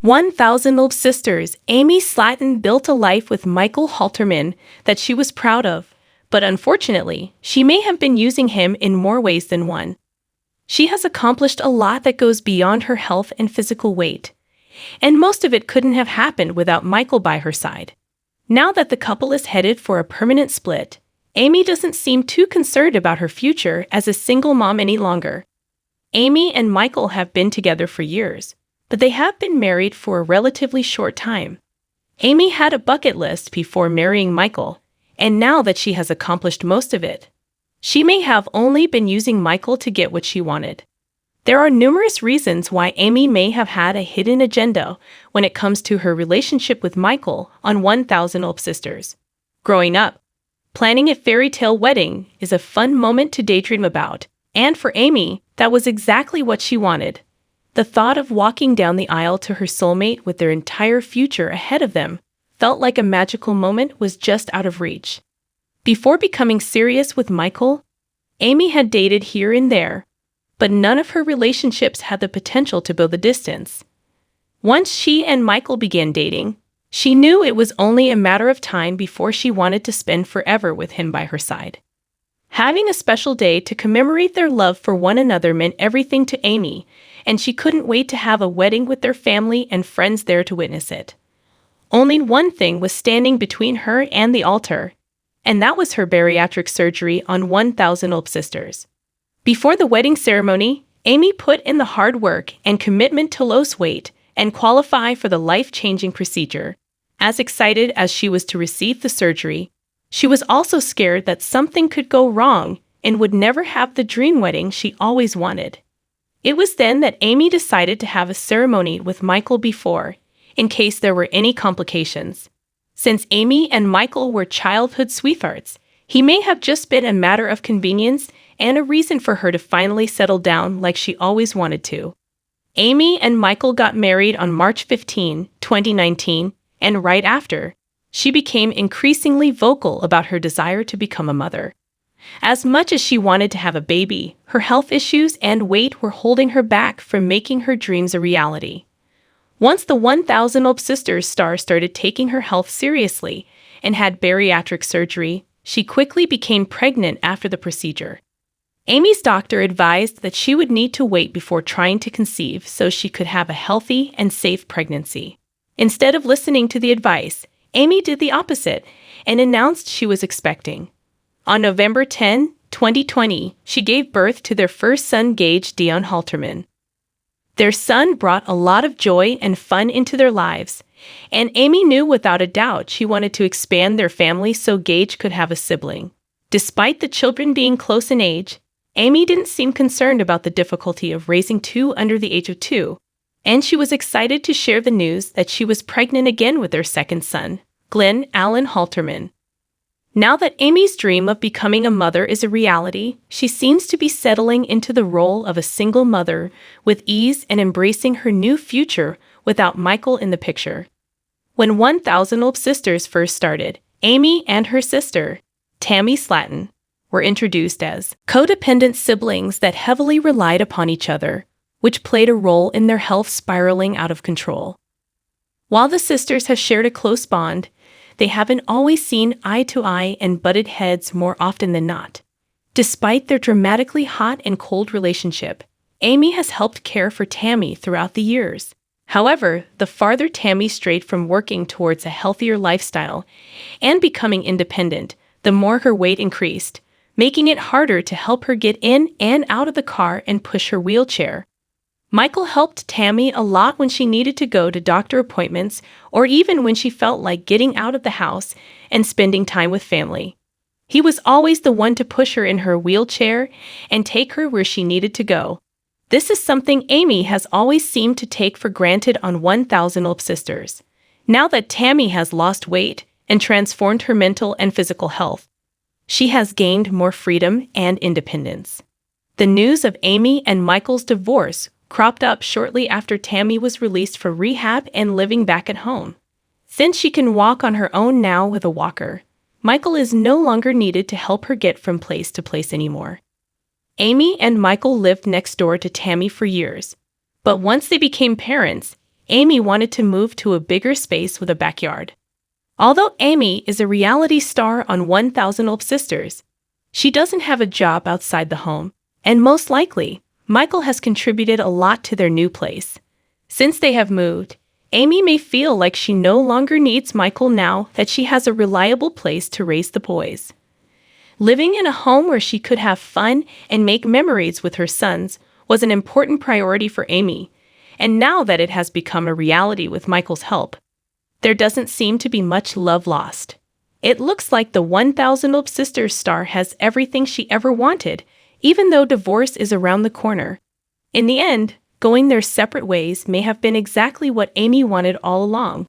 1,000 Olb Sisters. Amy Slaton built a life with Michael Halterman that she was proud of, but unfortunately, she may have been using him in more ways than one. She has accomplished a lot that goes beyond her health and physical weight, and most of it couldn't have happened without Michael by her side. Now that the couple is headed for a permanent split, Amy doesn't seem too concerned about her future as a single mom any longer. Amy and Michael have been together for years, but they have been married for a relatively short time. Amy had a bucket list before marrying Michael, and now that she has accomplished most of it, she may have only been using Michael to get what she wanted. There are numerous reasons why Amy may have had a hidden agenda when it comes to her relationship with Michael on 1,000 Olb Sisters. Growing up, planning a fairy tale wedding is a fun moment to daydream about, and for Amy, that was exactly what she wanted. The thought of walking down the aisle to her soulmate with their entire future ahead of them felt like a magical moment was just out of reach. Before becoming serious with Michael, Amy had dated here and there, but none of her relationships had the potential to build the distance. Once she and Michael began dating, she knew it was only a matter of time before she wanted to spend forever with him by her side. Having a special day to commemorate their love for one another meant everything to Amy, and she couldn't wait to have a wedding with their family and friends there to witness it. Only one thing was standing between her and the altar, and that was her bariatric surgery on 1,000 Olb Sisters. Before the wedding ceremony, Amy put in the hard work and commitment to lose weight and qualify for the life-changing procedure. As excited as she was to receive the surgery, she was also scared that something could go wrong and would never have the dream wedding she always wanted. It was then that Amy decided to have a ceremony with Michael before, in case there were any complications. Since Amy and Michael were childhood sweethearts, he may have just been a matter of convenience and a reason for her to finally settle down like she always wanted to. Amy and Michael got married on March 15, 2019, and right after, she became increasingly vocal about her desire to become a mother. As much as she wanted to have a baby, her health issues and weight were holding her back from making her dreams a reality. Once the 1,000 Olb Sisters star started taking her health seriously and had bariatric surgery, she quickly became pregnant after the procedure. Amy's doctor advised that she would need to wait before trying to conceive so she could have a healthy and safe pregnancy. Instead of listening to the advice, Amy did the opposite and announced she was expecting. On November 10, 2020, she gave birth to their first son, Gage Dion Halterman. Their son brought a lot of joy and fun into their lives, and Amy knew without a doubt she wanted to expand their family so Gage could have a sibling. Despite the children being close in age, Amy didn't seem concerned about the difficulty of raising two under the age of 2, and she was excited to share the news that she was pregnant again with their second son, Glenn Allen Halterman. Now that Amy's dream of becoming a mother is a reality, she seems to be settling into the role of a single mother with ease and embracing her new future without Michael in the picture. When 1,000 Olb Sisters first started, Amy and her sister, Tammy Slaton, were introduced as codependent siblings that heavily relied upon each other, which played a role in their health spiraling out of control. While the sisters have shared a close bond, they haven't always seen eye to eye and butted heads more often than not. Despite their dramatically hot and cold relationship, Amy has helped care for Tammy throughout the years. However, the farther Tammy strayed from working towards a healthier lifestyle and becoming independent, the more her weight increased, making it harder to help her get in and out of the car and push her wheelchair. Michael helped Tammy a lot when she needed to go to doctor appointments or even when she felt like getting out of the house and spending time with family. He was always the one to push her in her wheelchair and take her where she needed to go. This is something Amy has always seemed to take for granted on 1,000 Olb Sisters. Now that Tammy has lost weight and transformed her mental and physical health, she has gained more freedom and independence. The news of Amy and Michael's divorce cropped up shortly after Tammy was released from rehab and living back at home. Since she can walk on her own now with a walker, Michael is no longer needed to help her get from place to place anymore. Amy and Michael lived next door to Tammy for years, but once they became parents, Amy wanted to move to a bigger space with a backyard. Although Amy is a reality star on 1000 Olp Sisters, she doesn't have a job outside the home, and most likely, Michael has contributed a lot to their new place. Since they have moved, Amy may feel like she no longer needs Michael now that she has a reliable place to raise the boys. Living in a home where she could have fun and make memories with her sons was an important priority for Amy, and now that it has become a reality with Michael's help, there doesn't seem to be much love lost. It looks like the 1000 Olp Sisters star has everything she ever wanted, even though divorce is around the corner. In the end, going their separate ways may have been exactly what Amy wanted all along.